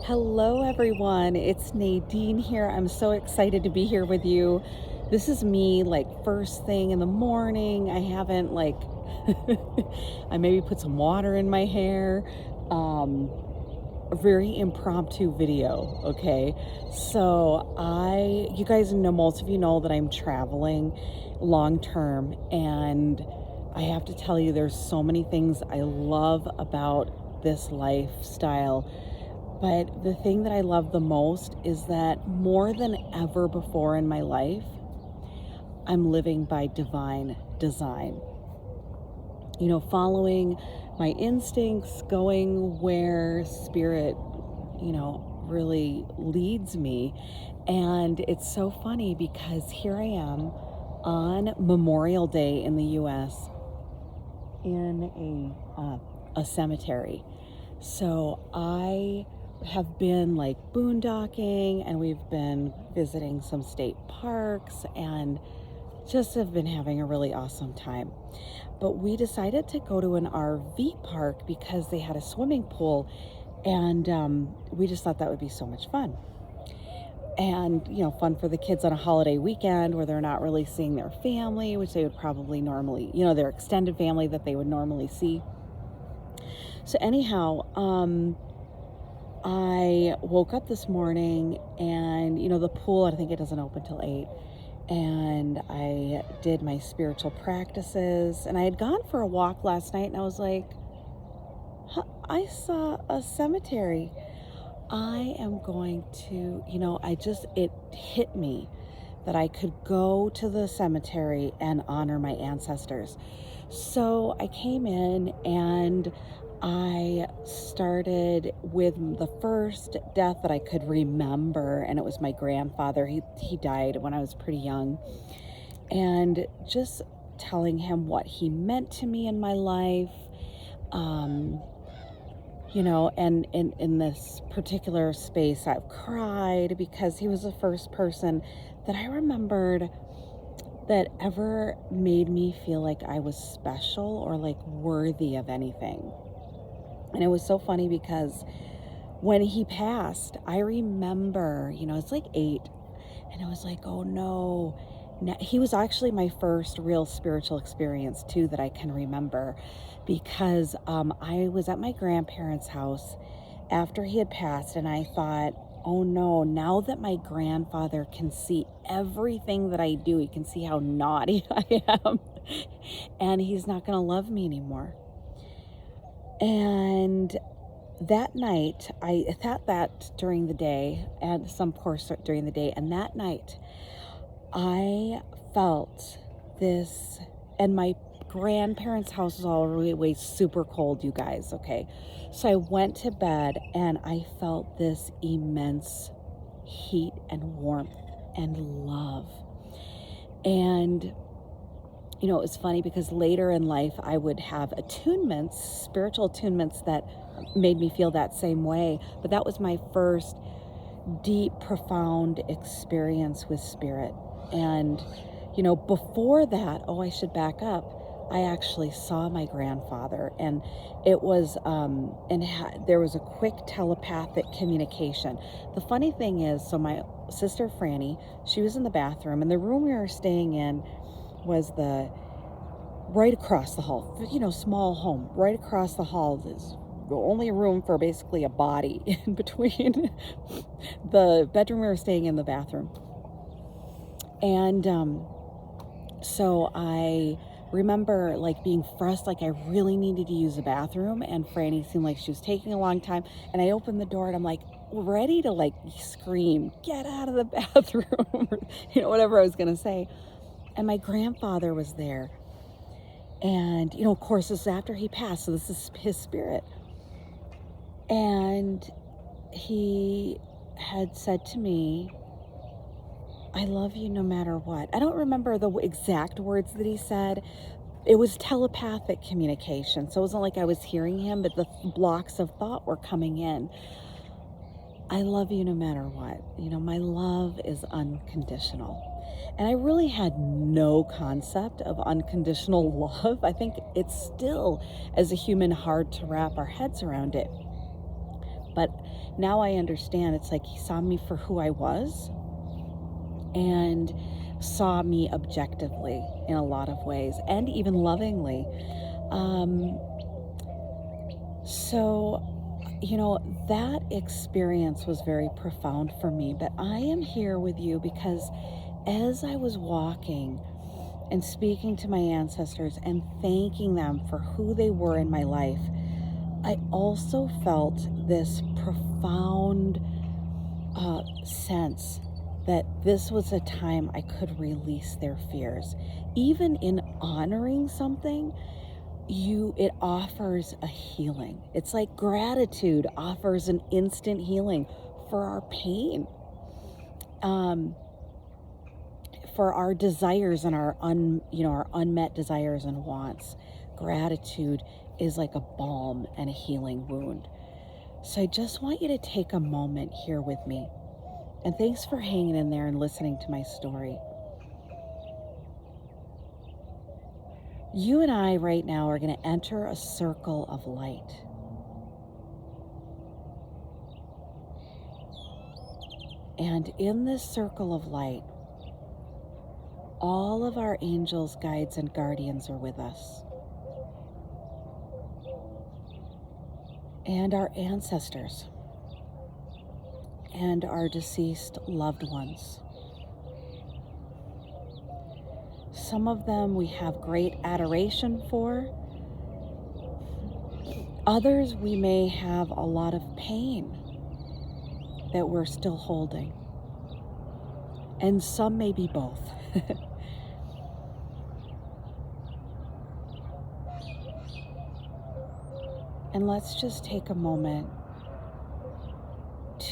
Hello, everyone. It's Nadine here. I'm so excited to be here with you. This is me, like, first thing in the morning. I haven't, I maybe put some water in my hair. Um, a very impromptu video, okay? You guys know, most of you know that I'm traveling long term, and I have to tell you, there's so many things I love about this lifestyle. But the thing that I love the most is that more than ever before in my life, I'm living by divine design. Following my instincts, going where spirit, really leads me. And it's so funny because here I am on Memorial Day in the US in a cemetery. So I have been like boondocking, and we've been visiting some state parks and just have been having a really awesome time. But we decided to go to an RV park because they had a swimming pool, and we just thought that would be so much fun. And, fun for the kids on a holiday weekend where they're not really seeing their family, which they would probably normally, their extended family that they would normally see. So anyhow, I woke up this morning and, the pool, I think it doesn't open till 8. And I did my spiritual practices, and I had gone for a walk last night, and I was like, huh, I saw a cemetery. I am going to, it hit me that I could go to the cemetery and honor my ancestors. So I came in and I started with the first death that I could remember, and it was my grandfather. He died when I was pretty young, and just telling him what he meant to me in my life. And in this particular space, I've cried because he was the first person that I remembered that ever made me feel like I was special or like worthy of anything. And it was so funny because when he passed, I remember, it's like 8, and I was like, oh no. He was actually my first real spiritual experience too that I can remember, because I was at my grandparents' house after he had passed, and I thought, oh no, now that my grandfather can see everything that I do, he can see how naughty I am, and he's not going to love me anymore. And that night, I thought that during the day, and some course during the day, and that night, I felt this, and my grandparents' house was always super cold, you guys, okay? So I went to bed, and I felt this immense heat and warmth and love. And it was funny because later in life, I would have attunements, spiritual attunements that made me feel that same way. But that was my first deep, profound experience with spirit. And, before that, I should back up. I actually saw my grandfather, and it was, there was a quick telepathic communication. The funny thing is, so my sister Franny, she was in the bathroom, and the room we were staying in was right across the hall, small home, right across the hall. There's the only room for basically a body in between the bedroom we were staying in, the bathroom. And so I remember being frustrated, I really needed to use the bathroom, and Franny seemed like she was taking a long time, and I opened the door and I'm like ready to scream, get out of the bathroom, whatever I was gonna say. And my grandfather was there, and of course this is after he passed, so this is his spirit, and he had said to me, I love you no matter what. I don't remember the exact words that he said. It was telepathic communication. So it wasn't like I was hearing him, but the blocks of thought were coming in. I love you no matter what. My love is unconditional. And I really had no concept of unconditional love. I think it's still, as a human, hard to wrap our heads around it. But now I understand, it's like he saw me for who I was and saw me objectively in a lot of ways, and even lovingly. So, that experience was very profound for me. But I am here with you because as I was walking and speaking to my ancestors and thanking them for who they were in my life, I also felt this profound sense that this was a time I could release their fears. Even in honoring something, it offers a healing. It's like gratitude offers an instant healing for our pain, for our desires and our unmet desires and wants. Gratitude is like a balm and a healing wound. So I just want you to take a moment here with me. And thanks for hanging in there and listening to my story. You and I right now are going to enter a circle of light. And in this circle of light, all of our angels, guides, and guardians are with us. And our ancestors. And our deceased loved ones. Some of them we have great adoration for. Others we may have a lot of pain that we're still holding. And some may be both. And let's just take a moment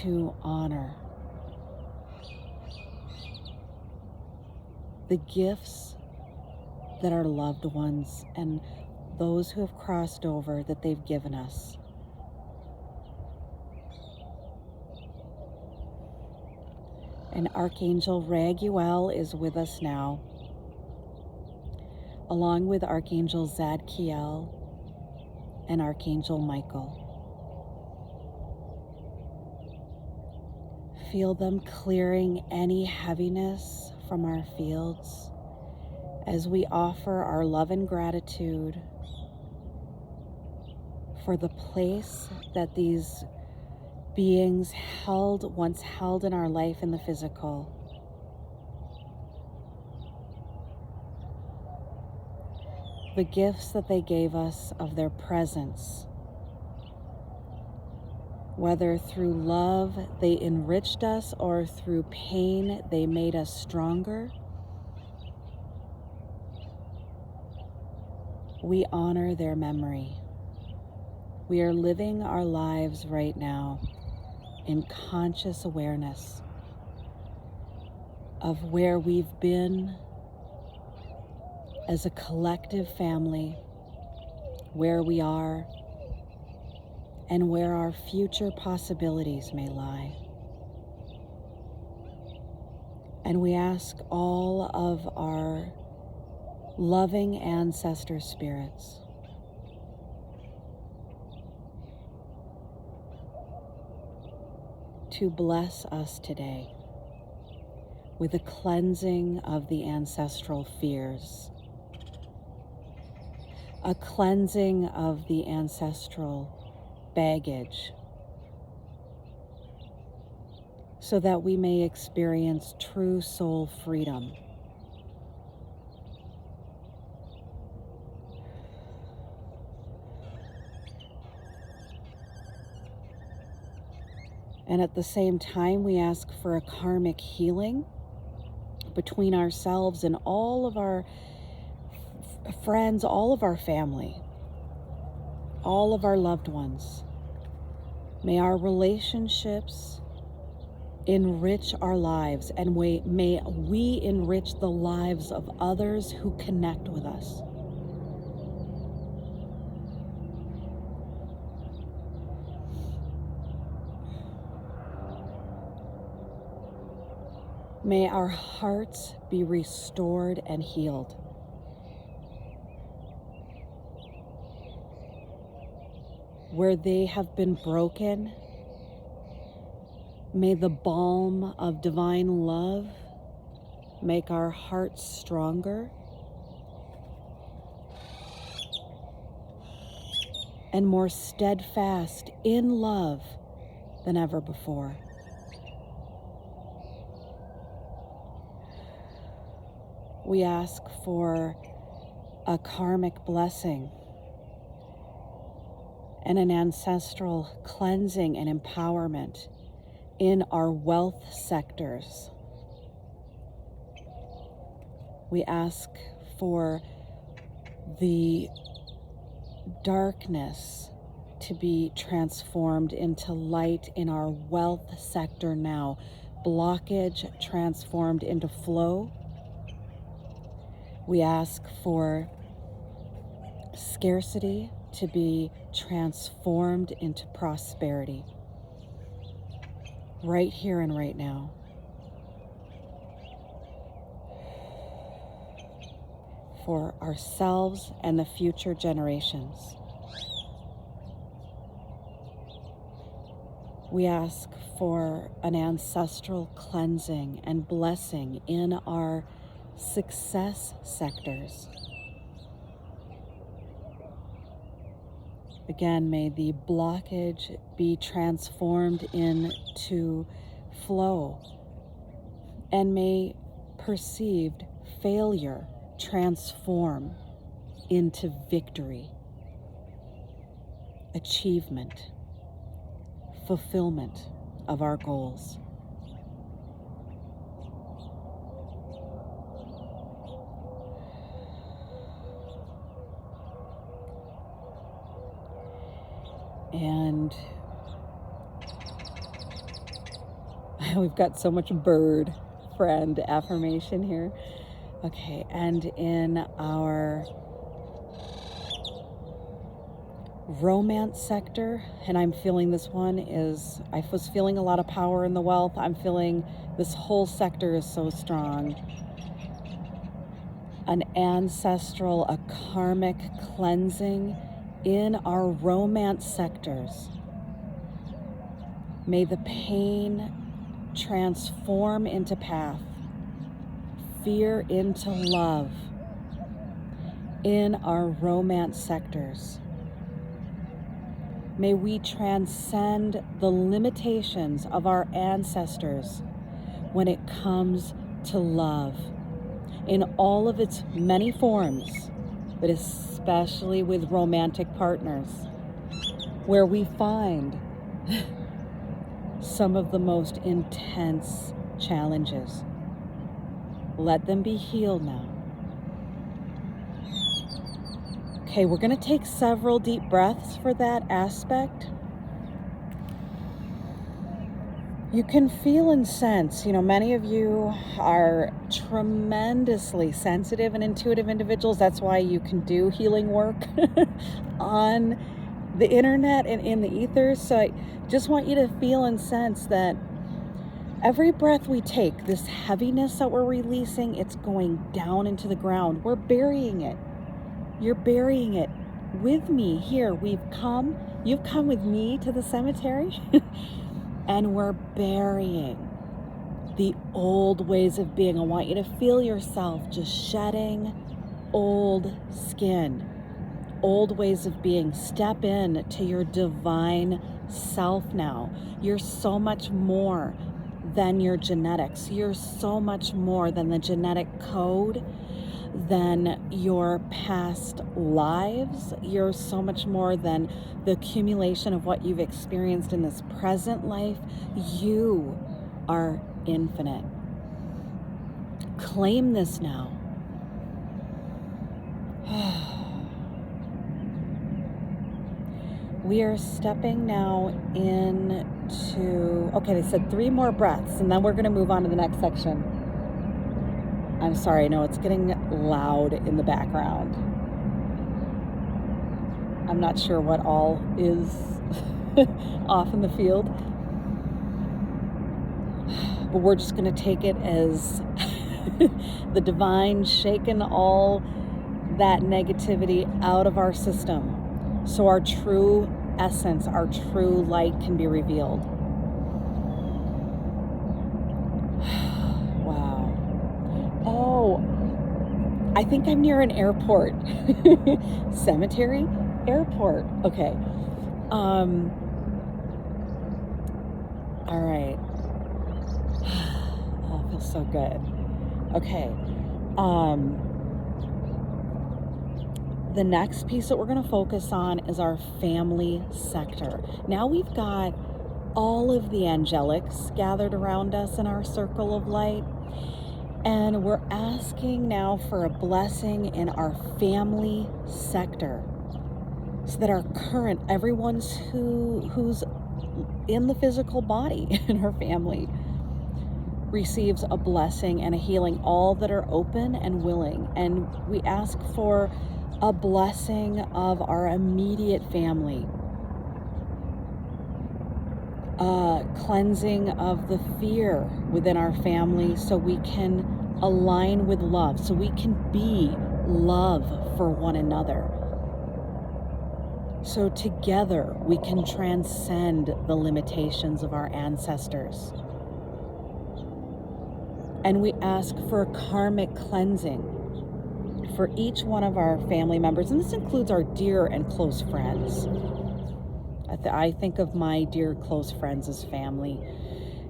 to honor the gifts that our loved ones and those who have crossed over that they've given us. And Archangel Raguel is with us now, along with Archangel Zadkiel and Archangel Michael. Feel them clearing any heaviness from our fields as we offer our love and gratitude for the place that these beings once held in our life in the physical. The gifts that they gave us of their presence. Whether through love they enriched us or through pain they made us stronger. We honor their memory. We are living our lives right now in conscious awareness of where we've been as a collective family, where we are, and where our future possibilities may lie. And we ask all of our loving ancestor spirits to bless us today with a cleansing of the ancestral fears, a cleansing of the ancestral baggage, so that we may experience true soul freedom. And at the same time, we ask for a karmic healing between ourselves and all of our friends, all of our family, all of our loved ones. May our relationships enrich our lives, and may we enrich the lives of others who connect with us. May our hearts be restored and healed. Where they have been broken, May the balm of divine love make our hearts stronger and more steadfast in love than ever before. We ask for a karmic blessing and an ancestral cleansing and empowerment in our wealth sectors. We ask for the darkness to be transformed into light in our wealth sector now. Blockage transformed into flow. We ask for scarcity to be transformed into prosperity. Right here and right now. For ourselves and the future generations. We ask for an ancestral cleansing and blessing in our success sectors. Again, may the blockage be transformed into flow, and may perceived failure transform into victory, achievement, fulfillment of our goals. And we've got so much bird friend affirmation here. Okay, and in our romance sector, and I'm feeling this one is, I was feeling a lot of power in the wealth. I'm feeling this whole sector is so strong. An ancestral, a karmic cleansing in our romance sectors. May the pain transform into path, fear into love in our romance sectors. May we transcend the limitations of our ancestors when it comes to love in all of its many forms, but especially with romantic partners, where we find some of the most intense challenges. Let them be healed now. Okay, we're going to take several deep breaths for that aspect. You can feel and sense, many of you are tremendously sensitive and intuitive individuals. That's why you can do healing work on the internet and in the ethers. So I just want you to feel and sense that every breath we take, this heaviness that we're releasing, it's going down into the ground. We're burying it. You're burying it with me here. You've come with me to the cemetery and we're burying the old ways of being. I want you to feel yourself just shedding old skin, old ways of being. Step in to your divine self now. You're so much more than your genetics. You're so much more than the genetic code, than your past lives. You're so much more than the accumulation of what you've experienced in this present life. You are infinite. Claim this now. We are stepping now into, okay, they said 3 more breaths, and then we're going to move on to the next section. I'm sorry, I know it's getting loud in the background. I'm not sure what all is off in the field, but we're just going to take it as the divine shaking all that negativity out of our system, so our true essence, our true light can be revealed. Wow. Oh, I think I'm near an airport. Cemetery? Airport. Okay. All right. Oh, it feels so good. Okay. The next piece that we're going to focus on is our family sector. Now we've got all of the angelics gathered around us in our circle of light, and we're asking now for a blessing in our family sector, so that our current, everyone's who's in the physical body in our family receives a blessing and a healing, all that are open and willing. And we ask for a blessing of our immediate family, cleansing of the fear within our family, so we can align with love, so we can be love for one another, so together we can transcend the limitations of our ancestors. And we ask for karmic cleansing for each one of our family members, and this includes our dear and close friends. I think of my dear close friends as family,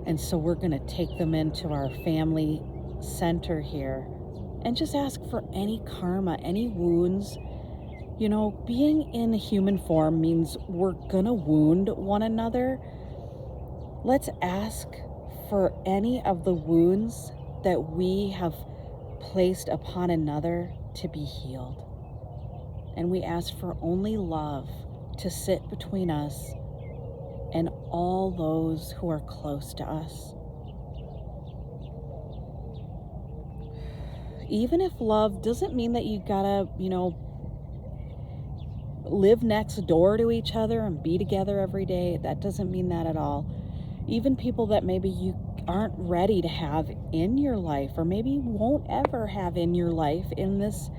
and so we're going to take them into our family center here and just ask for any karma, any wounds. You know, being in human form means we're going to wound one another. Let's ask for any of the wounds that we have placed upon another to be healed. And we ask for only love to sit between us and all those who are close to us. Even if love doesn't mean that you gotta, live next door to each other and be together every day, that doesn't mean that at all. Even people that maybe you aren't ready to have in your life, or maybe you won't ever have in your life in this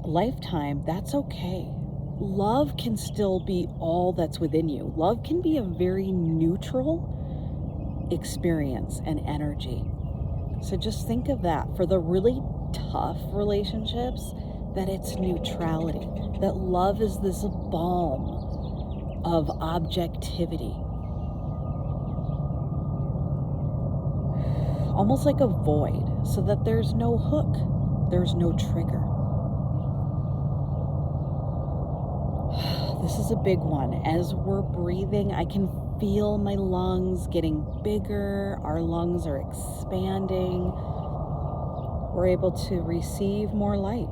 lifetime, that's okay. Love can still be all that's within you. Love can be a very neutral experience and energy. So just think of that. For the really tough relationships, that it's neutrality, that love is this balm of objectivity, almost like a void, so that there's no hook, there's no trigger. This is a big one. As we're breathing, I can feel my lungs getting bigger. Our lungs are expanding. We're able to receive more light.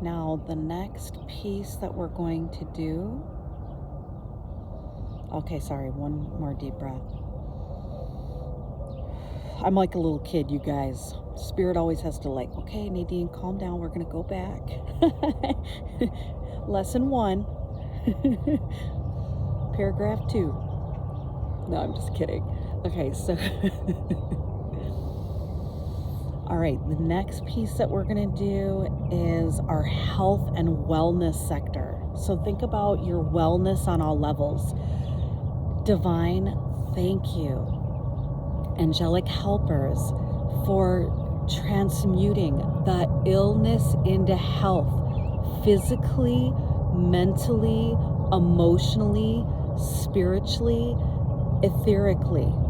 Now, the next piece that we're going to do... Okay, sorry, one more deep breath. I'm like a little kid, you guys. Spirit always has to okay, Nadine, calm down. We're going to go back. Lesson 1. Paragraph 2. No, I'm just kidding. Okay, so... All right, the next piece that we're going to do is our health and wellness sector. So think about your wellness on all levels. Divine, thank you. Angelic helpers for transmuting the illness into health, physically, mentally, emotionally, spiritually, etherically.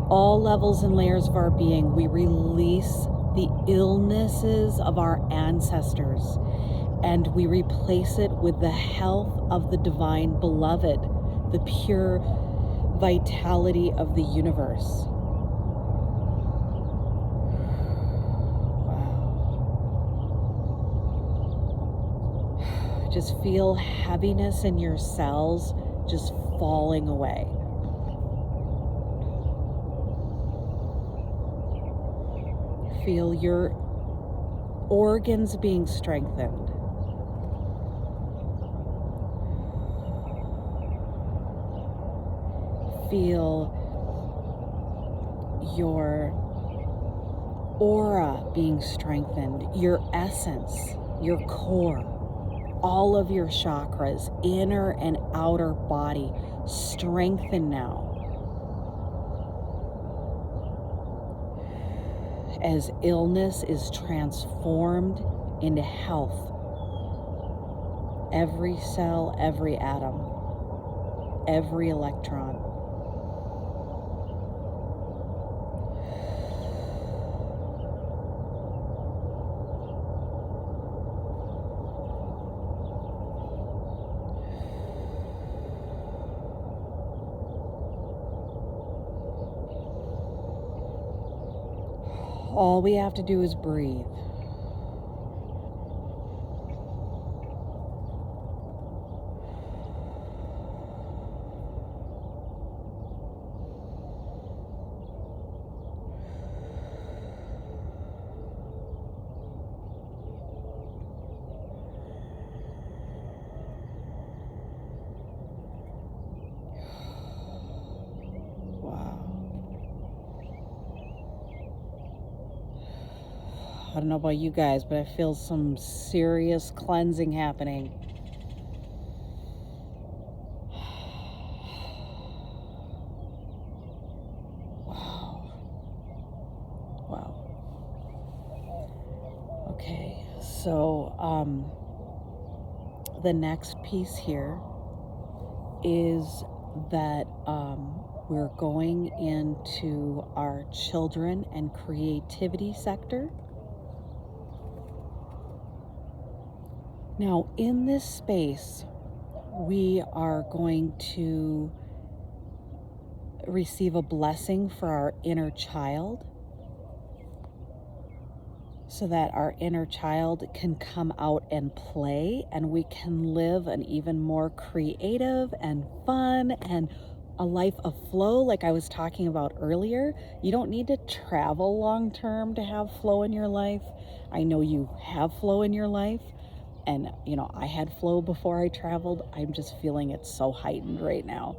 All levels and layers of our being, we release the illnesses of our ancestors, and we replace it with the health of the divine beloved, the pure vitality of the universe. Wow. Just feel heaviness in your cells just falling away. Feel your organs being strengthened. feel your aura being strengthened, your essence, your core, all of your chakras, inner and outer body, strengthen now. As illness is transformed into health. Every cell, every atom, every electron. All we have to do is breathe. I don't know about you guys, but I feel some serious cleansing happening. Wow. Okay, so the next piece here is that we're going into our children and creativity sector. Now, in this space, we are going to receive a blessing for our inner child so that our inner child can come out and play and we can live an even more creative and fun and a life of flow, like I was talking about earlier. You don't need to travel long term to have flow in your life. I know you have flow in your life. And, I had flow before I traveled. I'm just feeling it so heightened right now.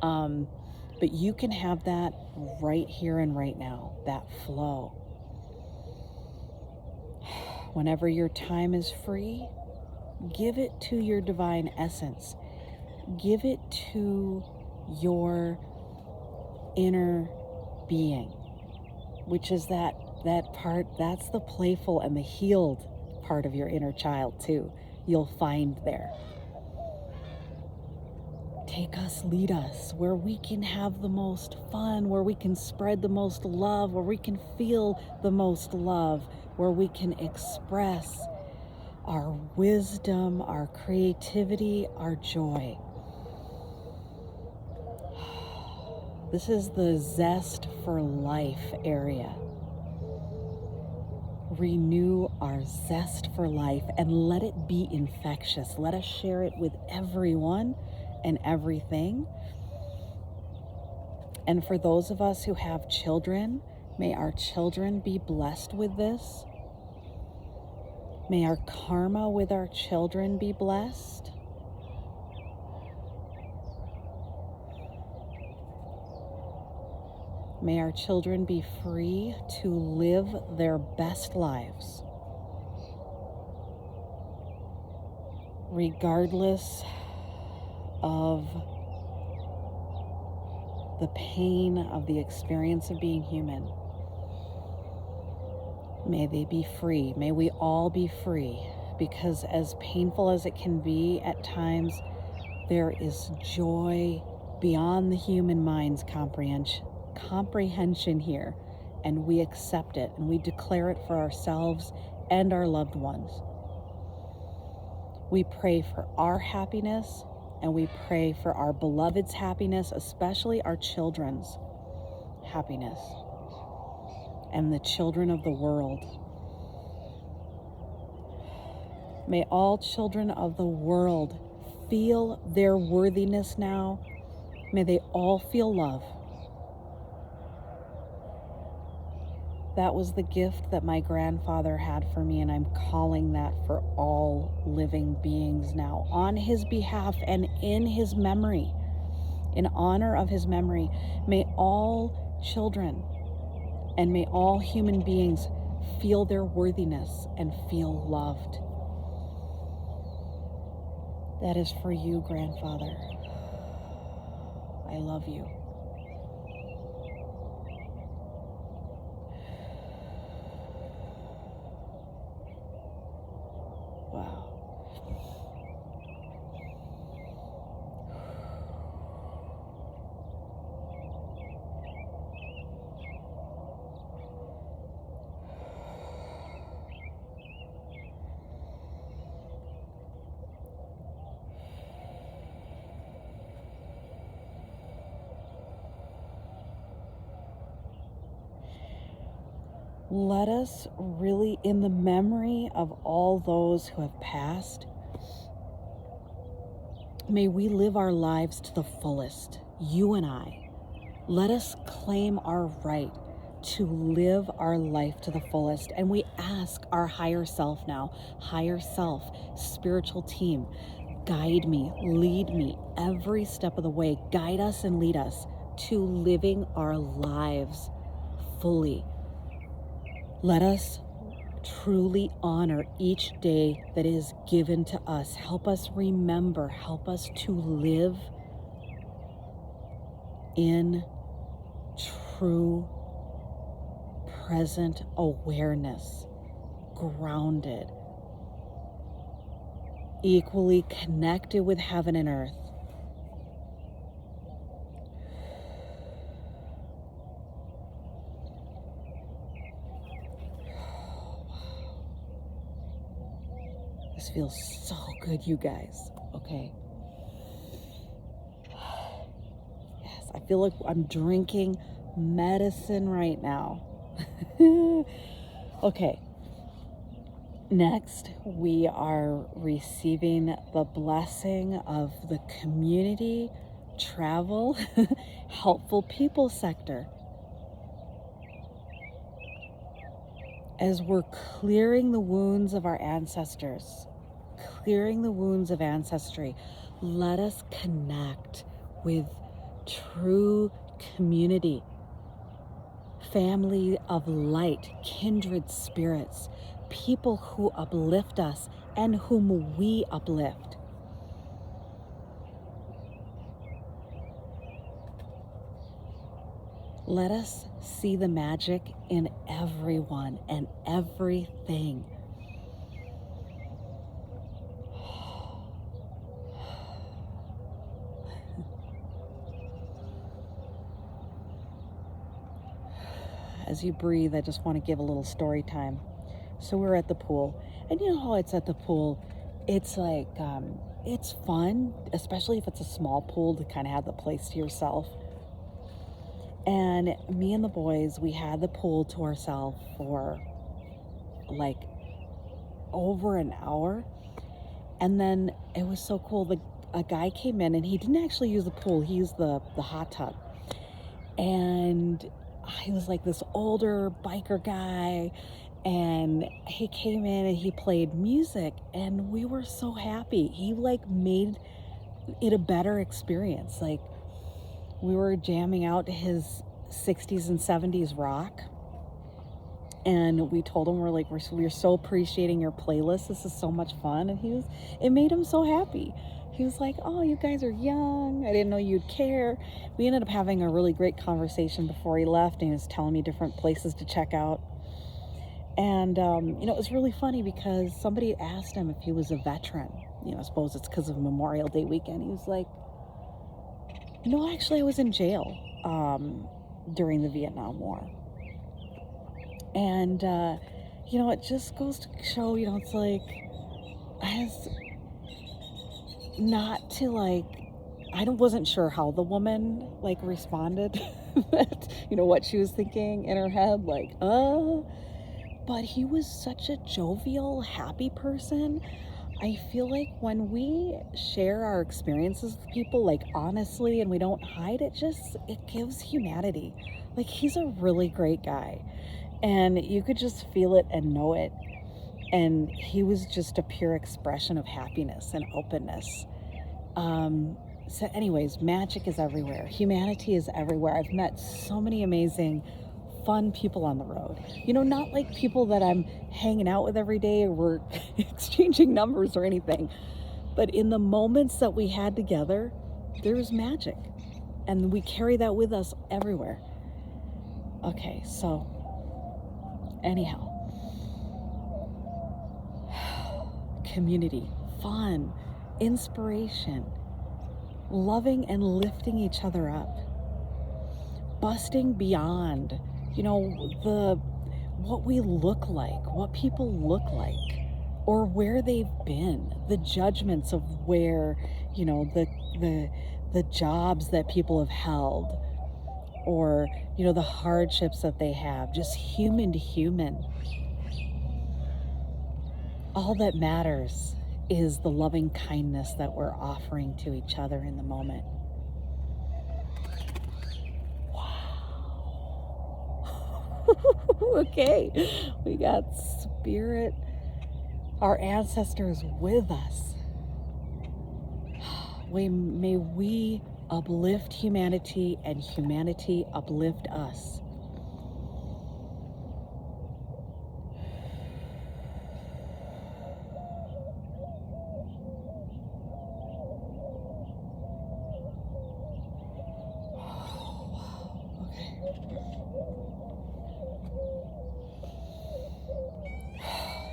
But you can have that right here and right now, that flow. Whenever your time is free, give it to your divine essence. Give it to your inner being, which is that part, that's the playful and the healed part of your inner child too. You'll find there. Take us, lead us, where we can have the most fun, where we can spread the most love, where we can feel the most love, where we can express our wisdom, our creativity, our joy. This is the zest for life area. Renew our zest for life and let it be infectious. Let us share it with everyone and everything. And for those of us who have children, may our children be blessed with this. May our karma with our children be blessed. May our children be free to live their best lives, regardless of the pain of the experience of being human. May they be free. May we all be free, because as painful as it can be at times, there is joy beyond the human mind's comprehension here, and we accept it and we declare it for ourselves and our loved ones. We pray for our happiness and we pray for our beloved's happiness, especially our children's happiness and the children of the world. May all children of the world feel their worthiness now. May they all feel love. That was the gift that my grandfather had for me, and I'm calling that for all living beings now, on his behalf and in his memory. in honor of his memory, may all children and may all human beings feel their worthiness and feel loved. That is for you, grandfather. I love you. Wow. Let us really, in the memory of all those who have passed, may we live our lives to the fullest, you and I. Let us claim our right to live our life to the fullest. And we ask our higher self now, higher self, spiritual team, guide me, lead me every step of the way. Guide us and lead us to living our lives fully. Let us truly honor each day that is given to us. Help us remember, help us to live in true present awareness, grounded, equally connected with heaven and earth. This feels so good, you guys. Okay. Yes, I feel like I'm drinking medicine right now. Okay. Next, we are receiving the blessing of the community, travel, helpful people sector. As we're clearing the wounds of our ancestors, clearing the wounds of ancestry, let us connect with true community, family of light, kindred spirits, people who uplift us and whom we uplift. Let us see the magic in everyone and everything. As you breathe, I just want to give a little story time. So we're at the pool, and you know how it's at the pool, it's like, it's fun, especially if it's a small pool, to kind of have the place to yourself. And me and the boys, we had the pool to ourselves for like over an hour. And then it was so cool. A guy came in and he didn't actually use the pool. He used the hot tub. And he was like this older biker guy. And he came in and he played music. And we were so happy. He like made it a better experience. Like, we were jamming out to his 60s and 70s rock. And we told him, we're so appreciating your playlist. This is so much fun. And it made him so happy. He was like, oh, you guys are young. I didn't know you'd care. We ended up having a really great conversation before he left. And he was telling me different places to check out. And, it was really funny because somebody asked him if he was a veteran. I suppose it's because of Memorial Day weekend. He was like, no, actually, I was in jail during the Vietnam War. And, it just goes to show, it's like, I wasn't sure how the woman, responded, what she was thinking in her head, but he was such a jovial, happy person. I feel like when we share our experiences with people, honestly, and we don't hide it gives humanity. He's a really great guy, and you could just feel it and know it. And he was just a pure expression of happiness and openness. So anyways, magic is everywhere. Humanity is everywhere. I've met so many amazing, fun people on the road. You know, not like people that I'm hanging out with every day or we're exchanging numbers or anything. But in the moments that we had together, there was magic. And we carry that with us everywhere. Okay, so anyhow. Community, fun, inspiration, loving and lifting each other up, busting beyond, you know, what we look like, what people look like, or where they've been, the judgments of where, you know, the jobs that people have held, or, you know, the hardships that they have, just human to human. All that matters is the loving kindness that we're offering to each other in the moment. Wow. Okay, we got spirit, our ancestors with us. May we uplift humanity and humanity uplift us.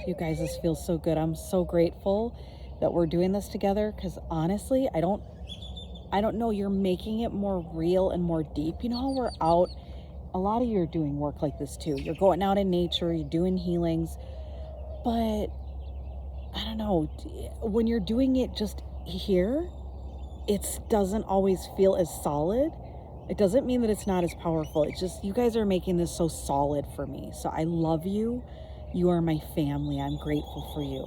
You guys, this feels so good. I'm so grateful that we're doing this together, because honestly, I don't know, you're making it more real and more deep. You know how we're out, a lot of you are doing work like this too. You're going out in nature, you're doing healings, but I don't know, when you're doing it just here, it doesn't always feel as solid. It doesn't mean that it's not as powerful. It's just, you guys are making this so solid for me. So I love you. You are my family. I'm grateful for you.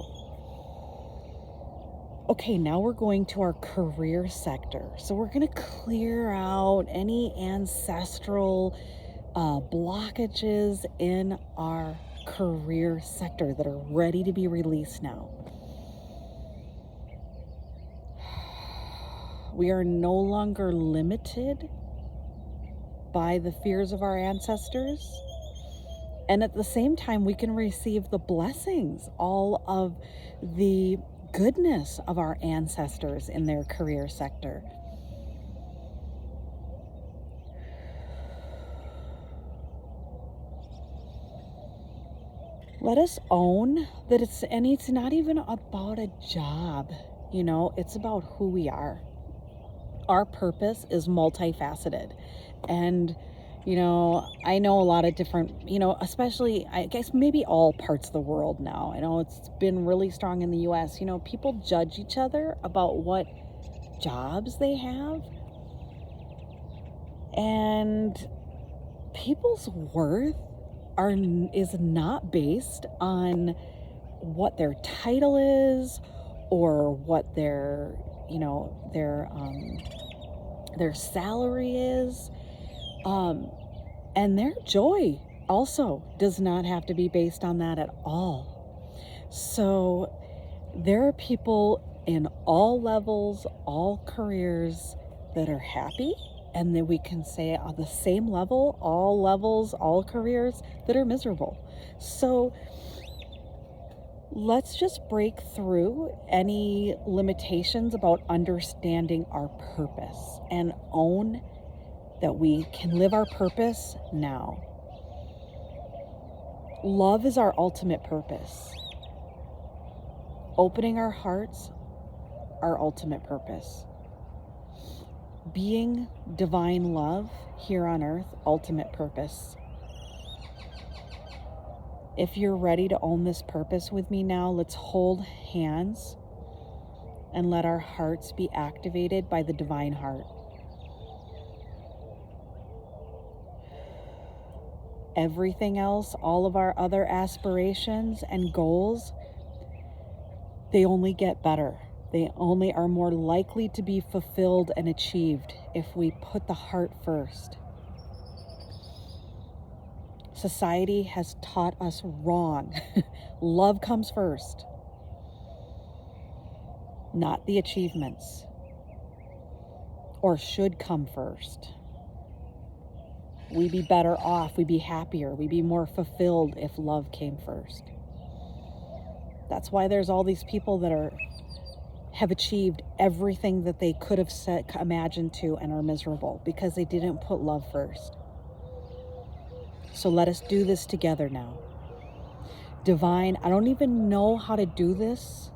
Okay, now we're going to our career sector. So we're going to clear out any ancestral blockages in our career sector that are ready to be released now. We are no longer limited by the fears of our ancestors. And at the same time, we can receive the blessings, all of the goodness of our ancestors in their career sector. Let us own that it's not even about a job, you know, it's about who we are. Our purpose is multifaceted. And, you know, I know a lot of different, you know, especially, I guess maybe all parts of the world now. I know it's been really strong in the US. You know, people judge each other about what jobs they have. And people's worth is not based on what their title is or what their, you know, their salary is. And their joy also does not have to be based on that at all. So there are people in all levels, all careers that are happy, and then we can say on the same level, all levels, all careers that are miserable. So let's just break through any limitations about understanding our purpose and own that we can live our purpose now. Love is our ultimate purpose. Opening our hearts, our ultimate purpose. Being divine love here on earth, ultimate purpose. If you're ready to own this purpose with me now, let's hold hands and let our hearts be activated by the divine heart. Everything else, all of our other aspirations and goals, they only get better. They only are more likely to be fulfilled and achieved if we put the heart first. Society has taught us wrong. Love comes first, not the achievements. or should come first. We'd be better off, we'd be happier, we'd be more fulfilled if love came first. That's why there's all these people that have achieved everything that they could have imagined to and are miserable because they didn't put love first. So let us do this together now. Divine, I don't even know how to do this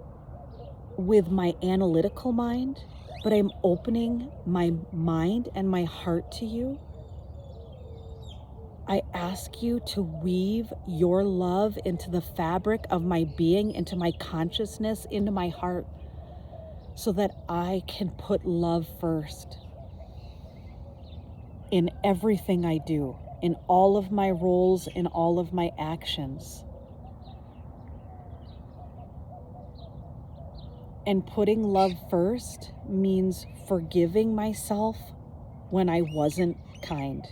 with my analytical mind, but I'm opening my mind and my heart to you. I ask you to weave your love into the fabric of my being, into my consciousness, into my heart, so that I can put love first in everything I do, in all of my roles, in all of my actions. And putting love first means forgiving myself when I wasn't kind,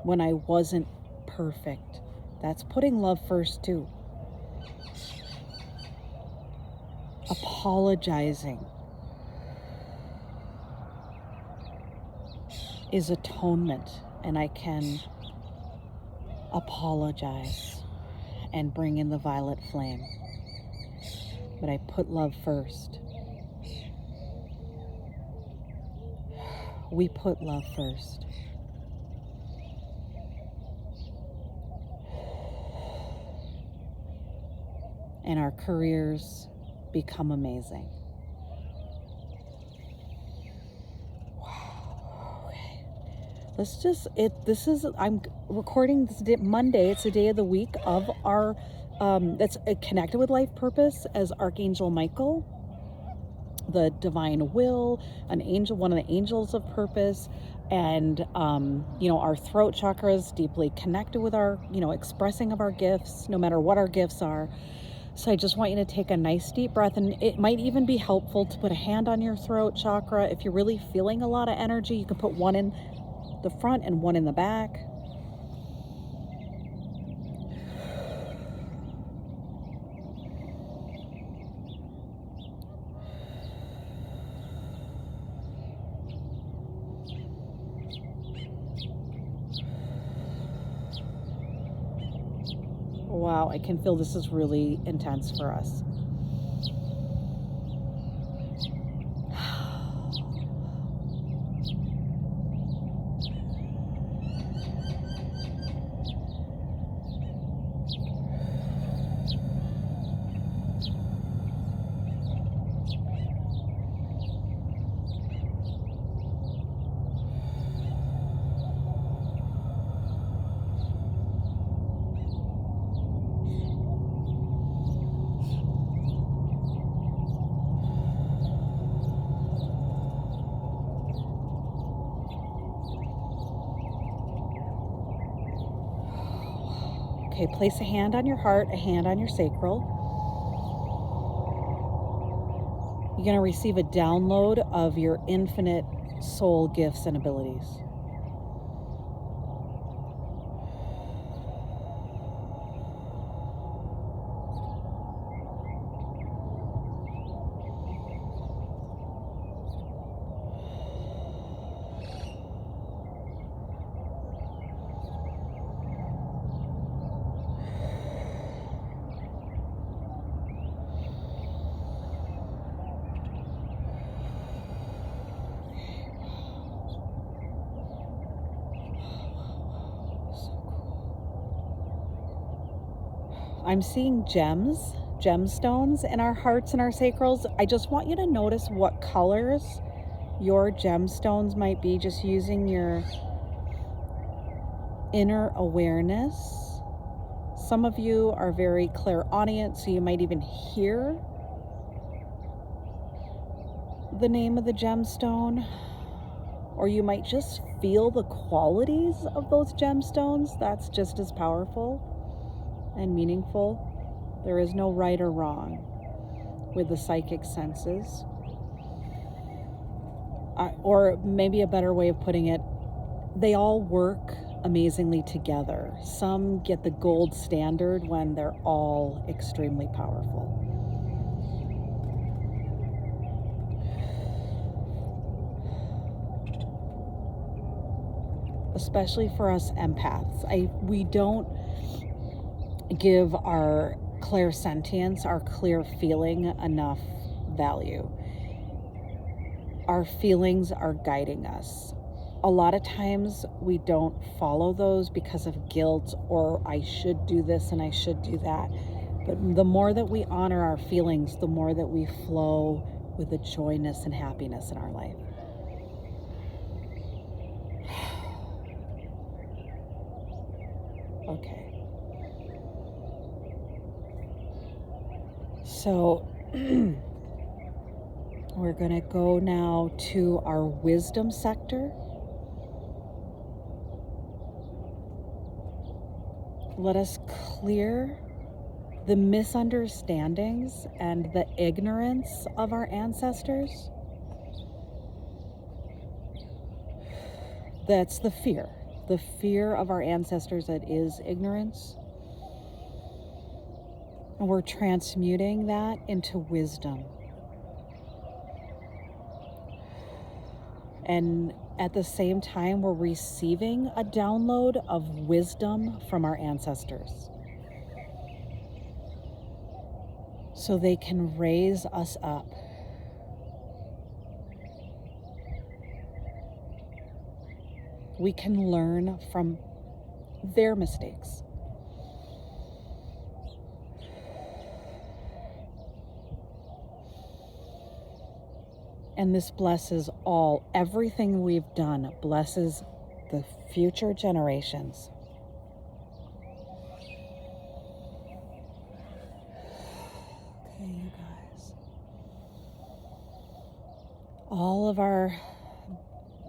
when I wasn't perfect. That's putting love first too. Apologizing is atonement, and I can apologize and bring in the violet flame. But I put love first. We put love first. And our careers become amazing. Wow. Okay. I'm recording this Monday. It's the day of the week of our, that's connected with life purpose as Archangel Michael, the divine will, an angel, one of the angels of purpose. And, our throat chakra is deeply connected with our, expressing of our gifts, no matter what our gifts are. So I just want you to take a nice deep breath, and it might even be helpful to put a hand on your throat chakra. If you're really feeling a lot of energy, you can put one in the front and one in the back. Wow, I can feel this is really intense for us. Okay, place a hand on your heart, a hand on your sacral. You're going to receive a download of your infinite soul gifts and abilities. I'm seeing gemstones in our hearts and our sacrals. I just want you to notice what colors your gemstones might be, just using your inner awareness. Some of you are very clairaudient, so you might even hear the name of the gemstone, or you might just feel the qualities of those gemstones. That's just as powerful and meaningful. There is no right or wrong with the psychic senses. Or maybe a better way of putting it, they all work amazingly together. Some get the gold standard when they're all extremely powerful. especially for us empaths. We don't give our clairsentience, our clear feeling, enough value. Our feelings are guiding us. A lot of times we don't follow those because of guilt or I should do this and I should do that. But the more that we honor our feelings, the more that we flow with the joyness and happiness in our life. Okay. So we're going to go now to our wisdom sector. Let us clear the misunderstandings and the ignorance of our ancestors. That's the fear of our ancestors that is ignorance. And we're transmuting that into wisdom. And at the same time, we're receiving a download of wisdom from our ancestors, so they can raise us up. We can learn from their mistakes. And this blesses everything we've done, blesses the future generations. Okay, you guys. All of our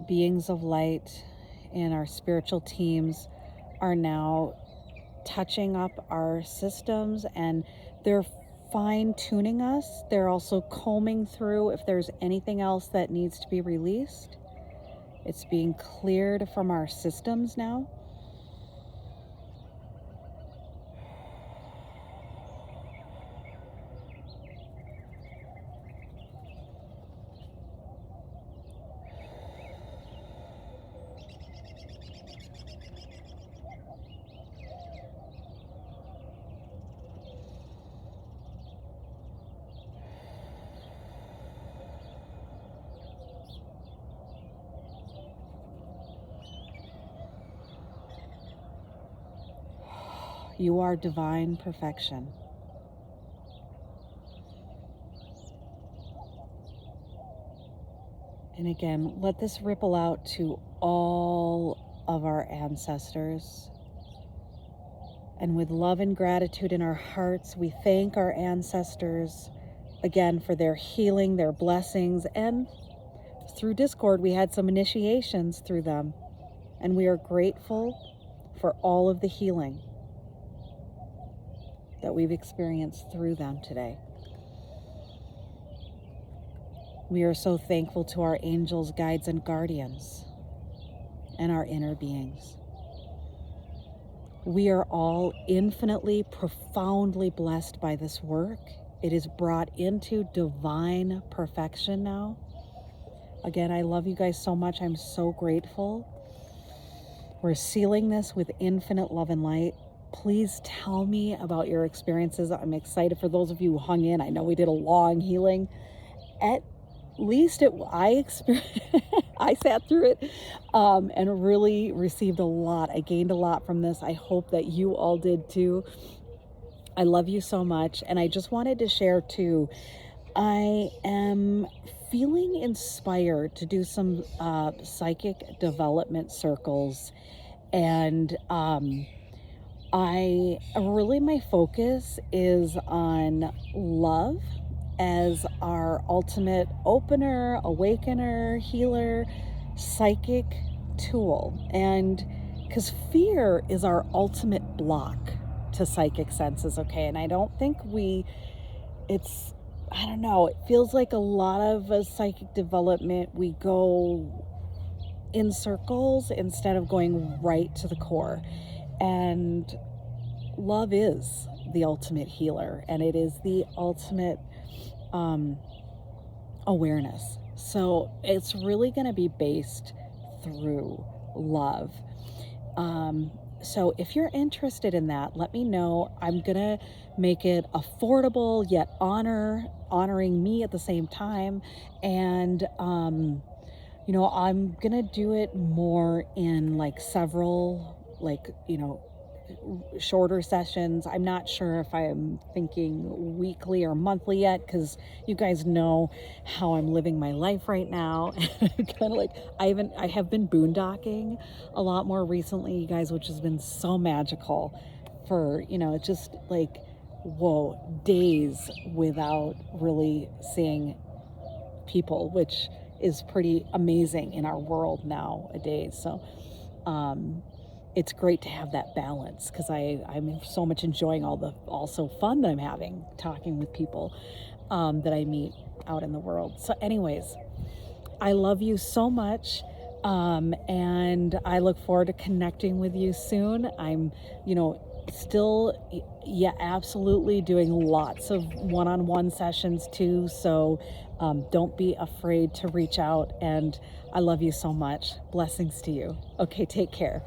beings of light and our spiritual teams are now touching up our systems, and they're fine-tuning us. They're also combing through if there's anything else that needs to be released. It's being cleared from our systems now. You are divine perfection. And again, let this ripple out to all of our ancestors. And with love and gratitude in our hearts, we thank our ancestors again for their healing, their blessings, and through Discord, we had some initiations through them. And we are grateful for all of the healing that we've experienced through them today. We are so thankful to our angels, guides, and guardians, and our inner beings. We are all infinitely, profoundly blessed by this work. It is brought into divine perfection now. Again, I love you guys so much. I'm so grateful. We're sealing this with infinite love and light. Please tell me about your experiences. I'm excited for those of you who hung in. I know we did a long healing. At least I sat through it and really received a lot. I gained a lot from this. I hope that you all did too. I love you so much. And I just wanted to share too, I am feeling inspired to do some psychic development circles. And my focus is on love as our ultimate opener, awakener, healer, psychic tool. And because fear is our ultimate block to psychic senses, okay? And I don't think it feels like a lot of psychic development, we go in circles instead of going right to the core. And love is the ultimate healer, and it is the ultimate awareness. So it's really going to be based through love. So if you're interested in that, let me know. I'm gonna make it affordable yet honoring me at the same time. And I'm gonna do it more in like several, like, shorter sessions. I'm not sure if I'm thinking weekly or monthly yet, because you guys know how I'm living my life right now. Kind of like I have been boondocking a lot more recently, you guys, which has been so magical for, just like, whoa, days without really seeing people, which is pretty amazing in our world nowadays. So it's great to have that balance, because I'm so much enjoying all the also fun that I'm having talking with people that I meet out in the world. So anyways, I love you so much. And I look forward to connecting with you soon. I'm, still, yeah, absolutely doing lots of one-on-one sessions too. So don't be afraid to reach out. And I love you so much. Blessings to you. Okay, take care.